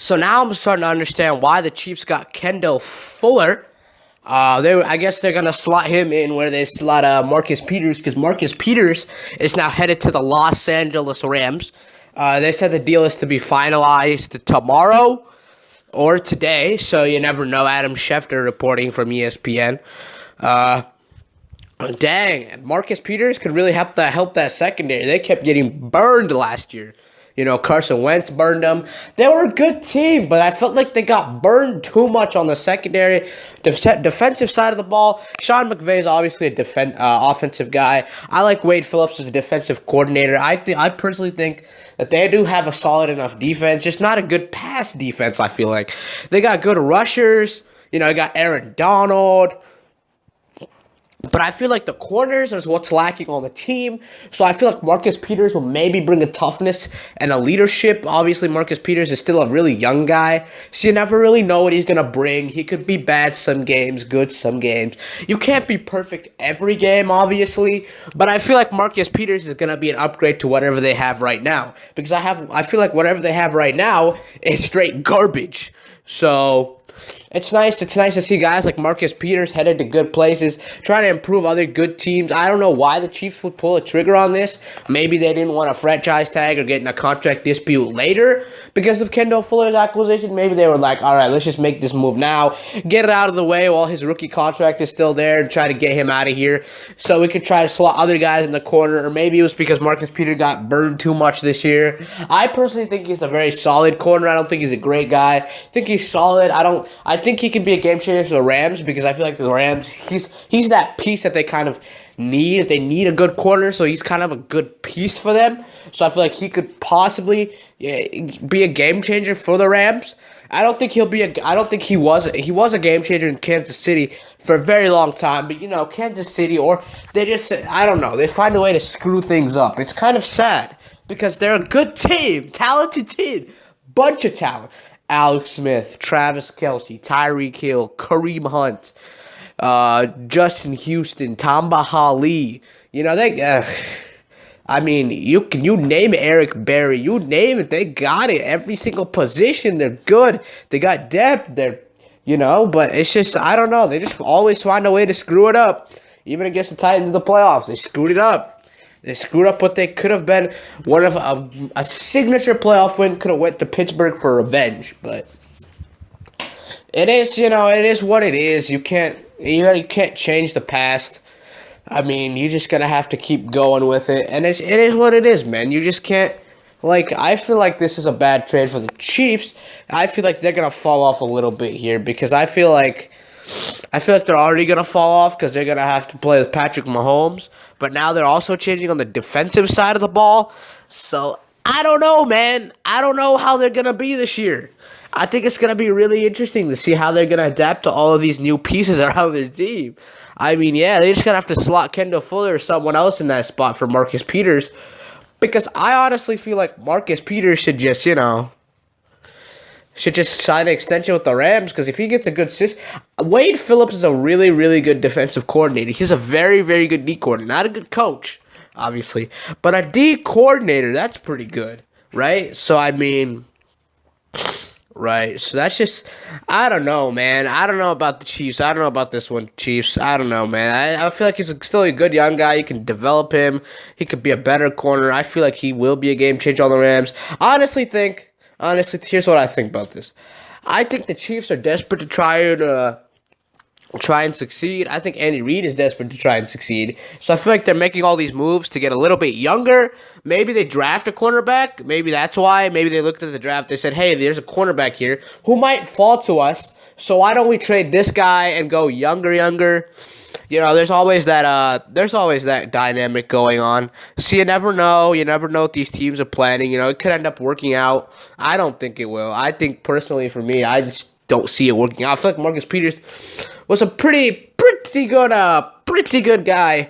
So now I'm starting to understand why the Chiefs got Kendall Fuller. I guess they're gonna slot him in where they slot Marcus Peters, because Marcus Peters is now headed to the Los Angeles Rams. They said the deal is to be finalized tomorrow or today, so you never know. Adam Schefter reporting from ESPN. Dang, Marcus Peters could really help that secondary. They kept getting burned last year. You know, Carson Wentz burned them. They were a good team, but I felt like they got burned too much on the secondary. Defensive side of the ball, Sean McVay is obviously a offensive guy. I like Wade Phillips as a defensive coordinator. I personally think that they do have a solid enough defense, just not a good pass defense, I feel like. They got good rushers. You know, they got Aaron Donald. But I feel like the corners is what's lacking on the team. So I feel like Marcus Peters will maybe bring a toughness and a leadership. Obviously, Marcus Peters is still a really young guy, so you never really know what he's going to bring. He could be bad some games, good some games. You can't be perfect every game, obviously. But I feel like Marcus Peters is going to be an upgrade to whatever they have right now. Because I feel like whatever they have right now is straight garbage. So it's nice. It's nice to see guys like Marcus Peters headed to good places, trying to improve other good teams. I don't know why the Chiefs would pull a trigger on this. Maybe they didn't want a franchise tag or get in a contract dispute later because of Kendall Fuller's acquisition. Maybe they were like, all right, let's just make this move now, get it out of the way while his rookie contract is still there, and try to get him out of here so we could try to slot other guys in the corner. Or maybe it was because Marcus Peters got burned too much this year. I personally think he's a very solid corner. I don't think he's a great guy. I think he's solid. I think he can be a game changer for the Rams, because I feel like the Rams, he's that piece that they kind of need. If they need a good corner, so he's kind of a good piece for them. So I feel like he could possibly be a game changer for the Rams. I don't think he was a game changer in Kansas City for a very long time. But you know, Kansas City, or they just, I don't know, they find a way to screw things up. It's kind of sad because they're a good team, talented team, bunch of talent. Alex Smith, Travis Kelce, Tyreek Hill, Kareem Hunt, Justin Houston, Tamba Hali. You know, you name it, Eric Berry. You name it, they got it. Every single position, they're good. They got depth. But it's just, I don't know. They just always find a way to screw it up. Even against the Titans in the playoffs, they screwed it up. They screwed up what they could have been. One of a signature playoff win could have went to Pittsburgh for revenge, but it is what it is. You can't change the past. I mean, you're just gonna have to keep going with it, and it is what it is, man. You just can't. I feel like this is a bad trade for the Chiefs. I feel like they're gonna fall off a little bit here, because I feel like they're already going to fall off because they're going to have to play with Patrick Mahomes. But now they're also changing on the defensive side of the ball. So, I don't know, man. I don't know how they're going to be this year. I think it's going to be really interesting to see how they're going to adapt to all of these new pieces around their team. I mean, yeah, they're just going to have to slot Kendall Fuller or someone else in that spot for Marcus Peters. Because I honestly feel like Marcus Peters should just, sign an extension with the Rams, because if he gets a good Wade Phillips is a really, really good defensive coordinator. He's a very, very good D coordinator. Not a good coach, obviously, but a D coordinator, that's pretty good, right? So, I mean, right. So, that's just, I don't know, man. I don't know about the Chiefs. I don't know about this one, Chiefs. I don't know, man. I feel like he's still a good young guy. You can develop him. He could be a better corner. I feel like he will be a game changer on the Rams. Honestly, here's what I think about this. I think the Chiefs are desperate to try and succeed. I think Andy Reid is desperate to try and succeed. So I feel like they're making all these moves to get a little bit younger. Maybe they draft a cornerback. Maybe that's why. Maybe they looked at the draft. They said, hey, there's a cornerback here who might fall to us. So why don't we trade this guy and go younger? You know, there's always that dynamic going on. So you never know. You never know what these teams are planning. You know, it could end up working out. I don't think it will. I think, personally, for me, I just don't see it working out. I feel like Marcus Peters was a pretty good guy,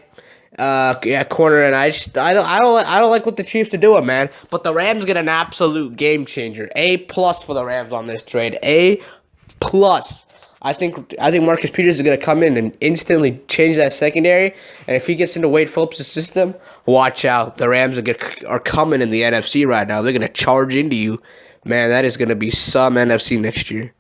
corner, and I don't like what the Chiefs are doing, man. But the Rams get an absolute game changer. A+ for the Rams on this trade. A+. I think Marcus Peters is gonna come in and instantly change that secondary. And if he gets into Wade Phillips' system, watch out. The Rams are coming in the NFC right now. They're gonna charge into you, man. That is gonna be some NFC next year.